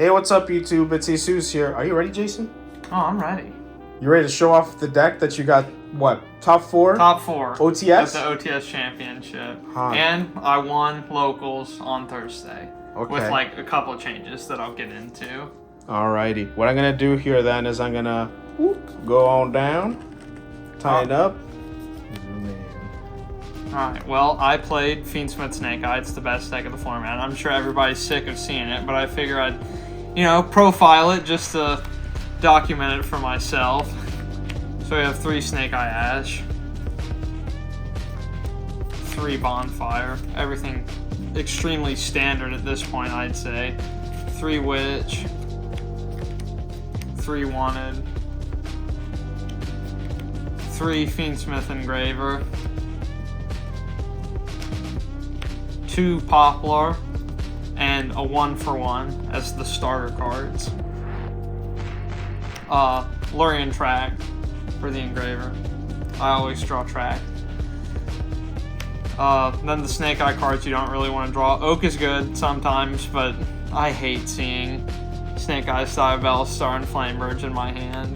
Hey, what's up, YouTube? It's Jesus here. Are you ready, Jason? Oh, I'm ready. You ready to show off the deck that you got, what, top 4? Top 4. OTS? At the OTS Championship. Huh. And I won locals on Thursday. Okay. With like a couple of changes that I'll get into. Alrighty. What I'm going to do here then is I'm going to go on down, tie it up. Alright, well, I played Fiendsmith Snake Eye. It's the best deck of the format. I'm sure everybody's sick of seeing it, but I figure I'd, profile it just to document it for myself. So we have 3 Snake Eye Ash, 3 Bonfire, everything extremely standard at this point, I'd say. 3 Witch, 3 Wanted, 3 Fiendsmith Engraver, 2 Poplar, and a 1-for-1 as the starter cards. Lurian Track for the Engraver. I always draw Track. Then the Snake Eye cards you don't really want to draw. Oak is good sometimes, but I hate seeing Snake Eye, Style, Star, and Flamebridge in my hand.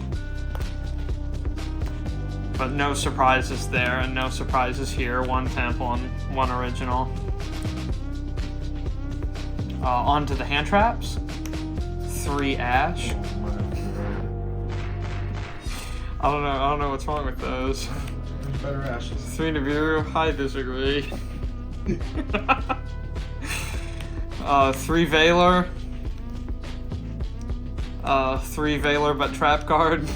But no surprises there, and no surprises here. 1 Temple and 1 Original. Onto the hand traps. 3 Ash. I don't know what's wrong with those. Better ashes. 3 Nibiru, I disagree. 3 Valor. 3 Valor but Trap Guard.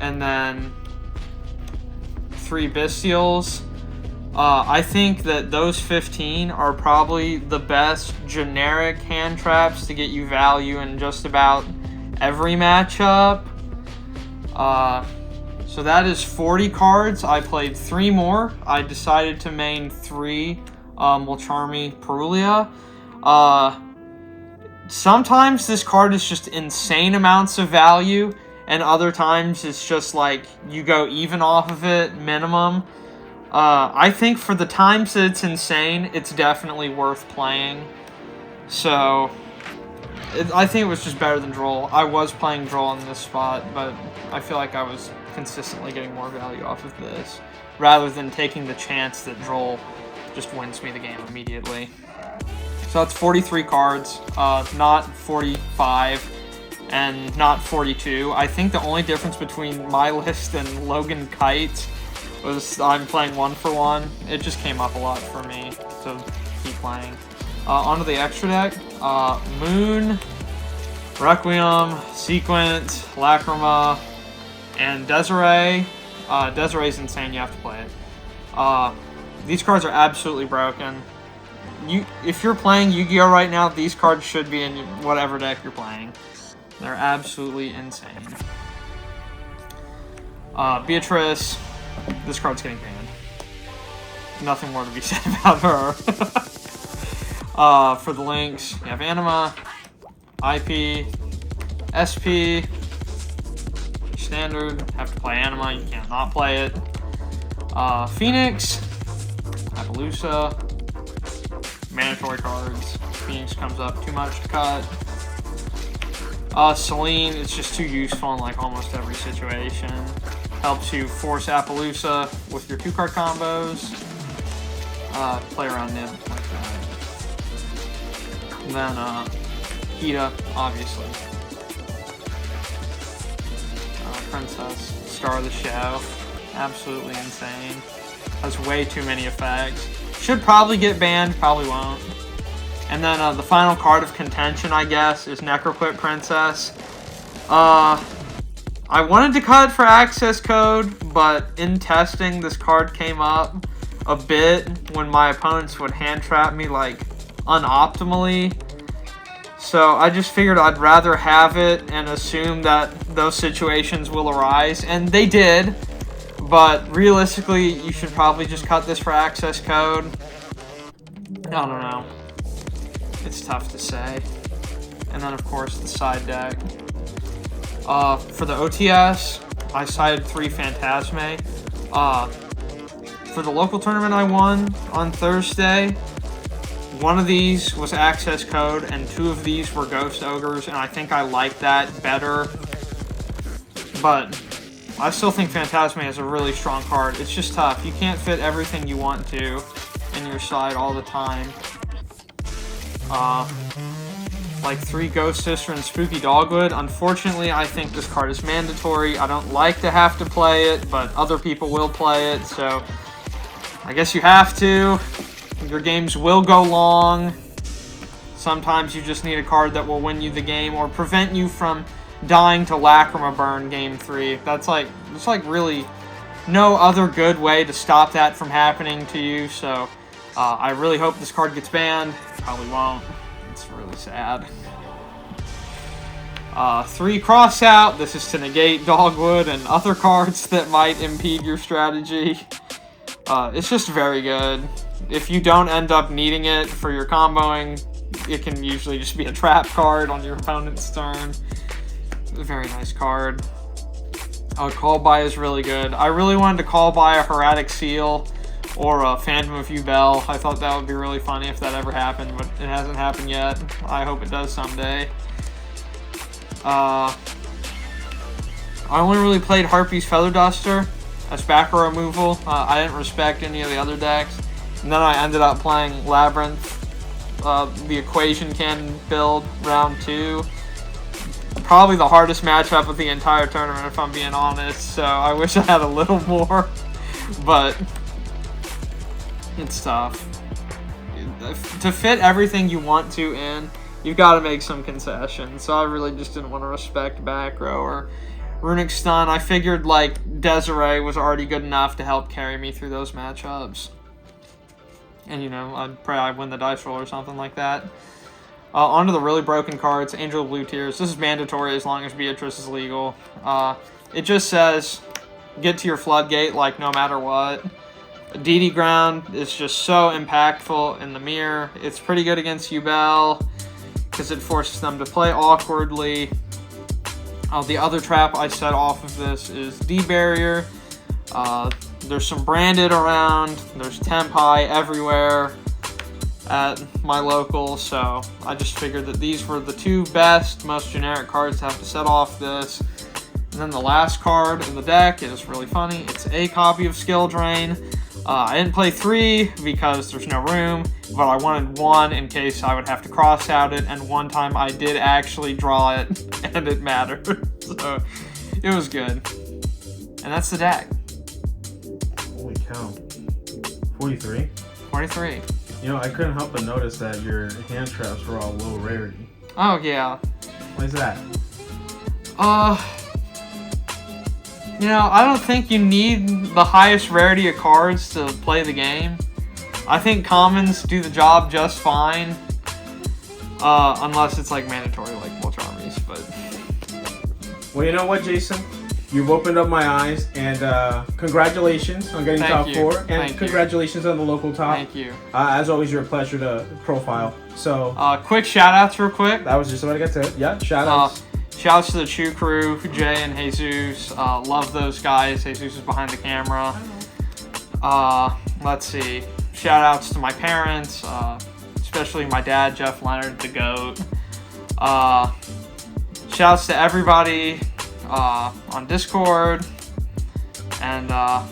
And then 3 Bestials. I think that those 15 are probably the best generic hand traps to get you value in just about every matchup. So that is 40 cards. I played 3 more. I decided to main 3 Mulcharmy Perulia. Sometimes this card is just insane amounts of value, and other times it's just like you go even off of it, minimum. I think for the times that it's insane, it's definitely worth playing. So I think it was just better than Droll. I was playing Droll in this spot, but I feel like I was consistently getting more value off of this, rather than taking the chance that Droll just wins me the game immediately. So that's 43 cards, not 45 and not 42. I think the only difference between my list and Logan Kite's was I'm playing 1-for-1. It just came up a lot for me to keep playing. Onto the extra deck. Moon, Requiem, Sequence, Lacrima, and Desiree. Desiree's insane, you have to play it. These cards are absolutely broken. If you're playing Yu-Gi-Oh! Right now, these cards should be in whatever deck you're playing. They're absolutely insane. Beatrice, this card's getting banned. Nothing more to be said about her. For the links, you have Anima, IP, SP, Standard, have to play Anima, you can't not play it. Phoenix, Appaloosa, mandatory cards. Phoenix comes up too much to cut. Celine, it's just too useful in like almost every situation. Helps you force Appaloosa with your 2-card combos. Play around Nib like that. And then Hida, obviously. Princess, star of the show. Absolutely insane. Has way too many effects. Should probably get banned, probably won't. And then the final card of contention, I guess, is Necroquit Princess. I wanted to cut for access code, but in testing, this card came up a bit when my opponents would hand trap me like unoptimally. So I just figured I'd rather have it and assume that those situations will arise, and they did. But realistically, you should probably just cut this for access code. I don't know. It's tough to say. And then, of course, the side deck. For the OTS, I sided 3 one of these was access code, and 2 of these were ghost ogres, and I think I like that better. But I still think Phantasme is a really strong card. It's just tough. You can't fit everything you want to in your side all the time. Like 3 Ghost Sister and Spooky Dogwood. Unfortunately, I think this card is mandatory. I don't like to have to play it, but other people will play it, so I guess you have to. Your games will go long. Sometimes you just need a card that will win you the game or prevent you from dying to Lacrima Burn Game 3. There's like really no other good way to stop that from happening to you, so I really hope this card gets banned. Probably won't. It's really sad. 3 Cross Out. This is to negate Dogwood and other cards that might impede your strategy. It's just very good. If you don't end up needing it for your comboing, it can usually just be a trap card on your opponent's turn. A very nice card. Call By is really good. I really wanted to call by a Hieratic Seal or a Phantom of Yubel. I thought that would be really funny if that ever happened, but it hasn't happened yet. I hope it does someday. I only really played Harpy's Feather Duster as backer removal. I didn't respect any of the other decks. And then I ended up playing Labyrinth, the Equation Cannon build, round 2. Probably the hardest matchup of the entire tournament, if I'm being honest. So I wish I had a little more, but it's tough. To fit everything you want to in, you've got to make some concessions. So I really just didn't want to respect back row or Runic Stun. I figured like Desiree was already good enough to help carry me through those matchups. And you know, I'd probably win the dice roll or something like that. Onto the really broken cards, Angel of Blue Tears. This is mandatory as long as Beatrice is legal. It just says, get to your floodgate, like, no matter what. DD Ground is just so impactful in the mirror. It's pretty good against Yubel, because it forces them to play awkwardly. The other trap I set off of this is D-Barrier. There's some branded around. There's Tempai everywhere at my local, so I just figured that these were the 2 best, most generic cards to have to set off this. And then the last card in the deck is really funny. It's a copy of Skill Drain. I didn't play 3 because there's no room, but I wanted 1 in case I would have to cross out it, and one time I did actually draw it, and it mattered. So it was good. And that's the deck. Holy cow. 43? 43. You know, I couldn't help but notice that your hand traps were all low rarity. Oh, yeah. Why is that? You know, I don't think you need the highest rarity of cards to play the game. I think commons do the job just fine. Unless it's like mandatory, like Ultra Armies, but... Well, you know what, Jason? You've opened up my eyes, and congratulations on getting top 4, and congratulations on the local top. Thank you. As always, you're a pleasure to profile. So, quick shout-outs real quick. That was just what I got to. Yeah, shout-outs. Shouts to the Chew Crew, Jay and Jesus. Love those guys. Jesus is behind the camera. Let's see. Shout-outs to my parents, especially my dad, Jeff Leonard, the GOAT. Shouts to everybody on Discord, and yeah,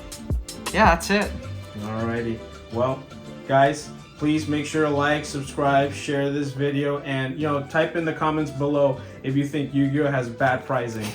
that's it. Alrighty. Well, guys, please make sure to like, subscribe, share this video, and type in the comments below if you think Yu-Gi-Oh has bad pricing.